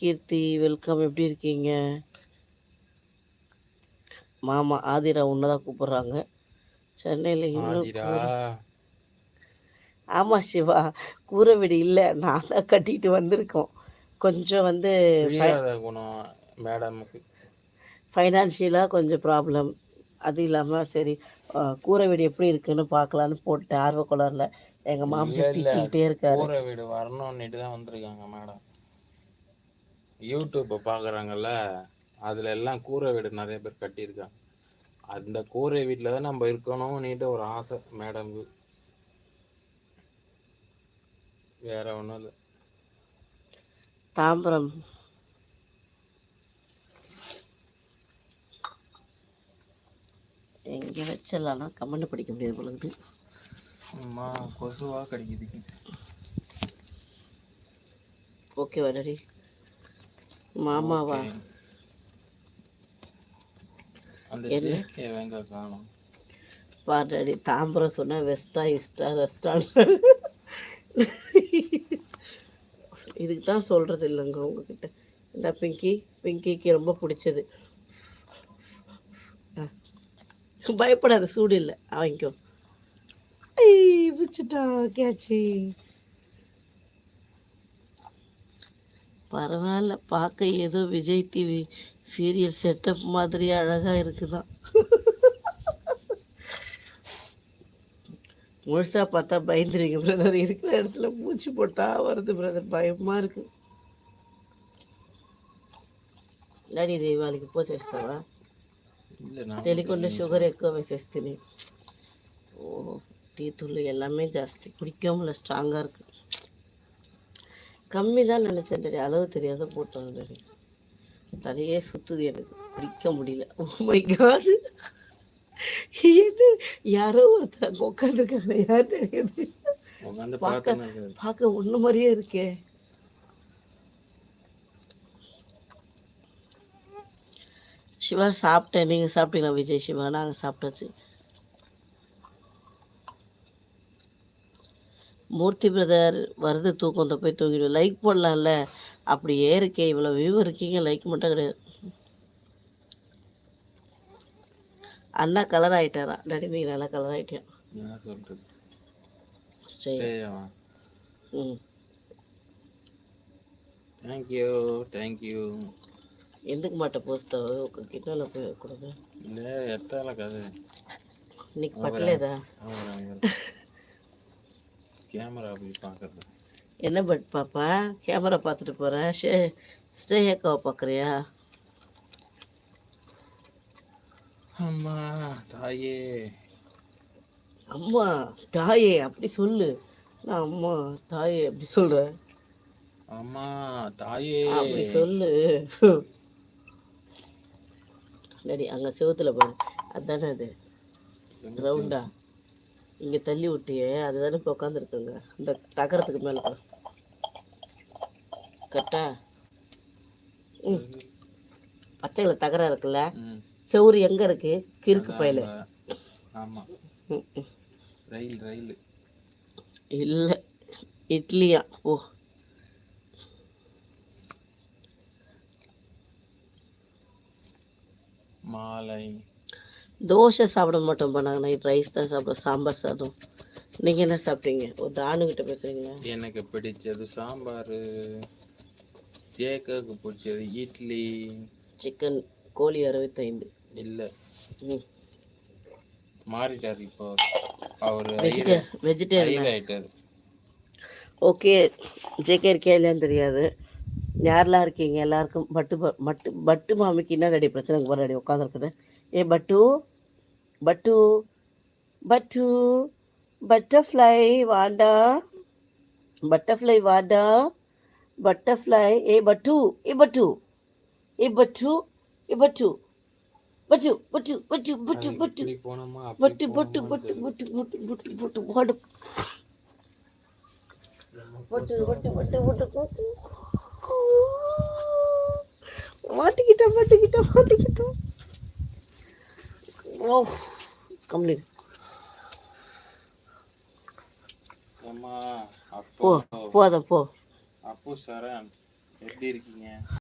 கீர்த்தி welcome. எப்படி இருக்கீங்க? மாமா ஆதிரா உன்னதான் கூப்பிடுறாங்க. சென்னையில் இன்னும் கூரை. ஆமாம் சிவா, கூரை வீடு இல்லை, நான் தான் கட்டிட்டு வந்திருக்கோம். கொஞ்சம் வந்து மேடமுக்கு ஃபைனான்ஷியலாக கொஞ்சம் ப்ராப்ளம். அது இல்லாமல் சரி கூரை வீடு எப்படி இருக்குன்னு பார்க்கலான்னு போட்டேன் ஆர்வக்கோளாறில். எங்கள் மாமியார் திட்டிக்கிட்டே இருக்காரு. கூரை வீடு வரணும்னுட்டு தான் வந்திருக்காங்க மேடம். யூடியூப்பை பார்க்குறாங்கல்ல, அதில் எல்லாம் கூரை வீடு நிறைய பேர் கட்டியிருக்காங்க. அந்த கூரை வீட்டில் தான் நம்ம இருக்கணும்னுட்டு ஒரு ஆசை மேடமுக்கு. வேற ஒன்றும் இல்லை. தாம்பரம் எங்கே வச்சிடலாம்னா கமெண்ட் படிக்க முடியாது பொழுது. அம்மா கொசுவாக கிடைக்குது. ஓகே வரடி மாமாவா? அந்த ஜேகே வெங்க காணும் பாடி தாம்பரம் சொன்னால் வெஸ்டா இஸ்டா ரெஸ்டான். இதுக்கு தான் சொல்கிறது இல்லைங்க உங்ககிட்ட. இந்த பிங்கிக்கு ரொம்ப பிடிச்சது. பயப்படாத, சூடு இல்லை, அவங்கோ பிடிச்சிட்டா கேட்சி. பரவாயில்ல, பார்க்க ஏதோ விஜய் டிவி சீரியல் செட்டப் மாதிரி அழகாக இருக்குதான். முழுசாக பார்த்தா பயந்துருங்க பிரதர். இருக்கிற இடத்துல மூச்சு போட்டா வருது பிரதர், பயமாக இருக்கு. డాడీ ఇది వాళ్ళకి పోసేస్తావా? తెలియకుండా షుగర్ ఎక్కువ వేసేస్తుంది. ஓ டீ தூள் எல்லாமே ஜாஸ்தி, குடிக்காமல் ஸ்ட்ராங்காக இருக்குது. கம்மி தான் நினச்சேன் டாடி, அளவு தெரியாத போட்டோம் டாடி. தலையே சுற்றுது, எனக்கு குடிக்க முடியல. ஓ மை காட், இது யாரோ ஒருத்தர் உட்காந்துருக்காங்க, யார் தெரியாது. பார்க்க ஒன்று மாதிரியே இருக்கே. சிவா சாப்பிட்டேன், நீங்கள் சாப்பிட்டீங்களா? விஜய் சிவா நாங்கள் சாப்பிட்டாச்சு. மூர்த்தி பிரதர் வருது தூக்கம், போய் தூங்கிடுவோம். லைக் போடலாம்ல, அப்படியே இருக்கே, இவ்வளோ வியூ இருக்கீங்க, லைக் மட்டும் கிடையாது. அண்ணா கலர் ஆகிட்டாரா? டாடி நீங்கள் நல்லா கலர் ஆகிட்டேன். தேங்க்யூ. ఎందుకు మాట పోస్తావు? ఒక గిన్నెలో పోయకూడదు. ఎత్తాల కాదు, నీకు పట్టలేదా? கேமரா போய் பார்க்கறது என்ன பட் பாப்பா, கேமரா பார்த்துட்டு போகிற? ஸ்டேக்காவை பார்க்குறியா? அம்மா தாயே, அம்மா தாயே அப்படி சொல்லு. நான் அம்மா தாயே அப்படி சொல்கிறேன். அம்மா தாயே அப்படி சொல்லு. சரி, அங்கே செவத்தில் பாரு, அதுதானே அது ரவுண்டா இங்கே தள்ளி விட்டியே, அதுதானே இப்போ உட்காந்துருக்குங்க இந்த தகரத்துக்கு மேலே பாரு. கரெக்டா? பச்சைகளை தகரம் இருக்குல்ல, செவுறு எங்கே இருக்கு? கிறுக்கு பயில. ஆமாம், ரயில் இல்லை, இட்லியா? ஓ மாலை தோசை சாப்பிட மாட்டோம், நாங்கள் நைட் ரைஸ் தான் சாப்பிடுவோம், சாம்பார் சாதம். நீங்கள் என்ன சாப்பிட்டீங்க? ஒரு தானுக்கிட்ட பேசுகிறீங்களா? எனக்கு பிடிச்சது சாம்பார், ஜேக்கு பிடிச்சது இட்லி. சிக்கன் கோழி 65 இல்லை, மாறிட்டார் இப்போ, அவர் வெஜிடேரியன் ஆயிட்டார். ஓகே, ஜேகே இருக்கே இல்லையான்னு தெரியாது. யாரெல்லாம் இருக்கீங்க? எல்லாருக்கும் பட்டு மாமிக்கு என்ன ரெடி பிரச்சனை போகிற ரெடி உட்காந்துருக்குது. ஏ பட்டு பட்டு பட்டு பட்டர்ஃப்ளை வாண்டா, பட்டர்ஃப்ளை வாண்டா, பட்டர்ஃப்ளை. ஏ பட்டு, ஏ பட்டு, ஏ பட்டு, ஏ பட்டு, பட்டு பட்டு பட்டு பட்டு பட்டு பட்டு பட்டு பட்டு பட்டு பட்டு பட்டு பட்டு பாடு பட்டு பட்டு பட்டு பட்டு பட்டு. மாட்டிக்கிட்டோம். ஓ கம்மி போ, போதும் போ. அப்பு சரண் எப்படி இருக்கீங்க?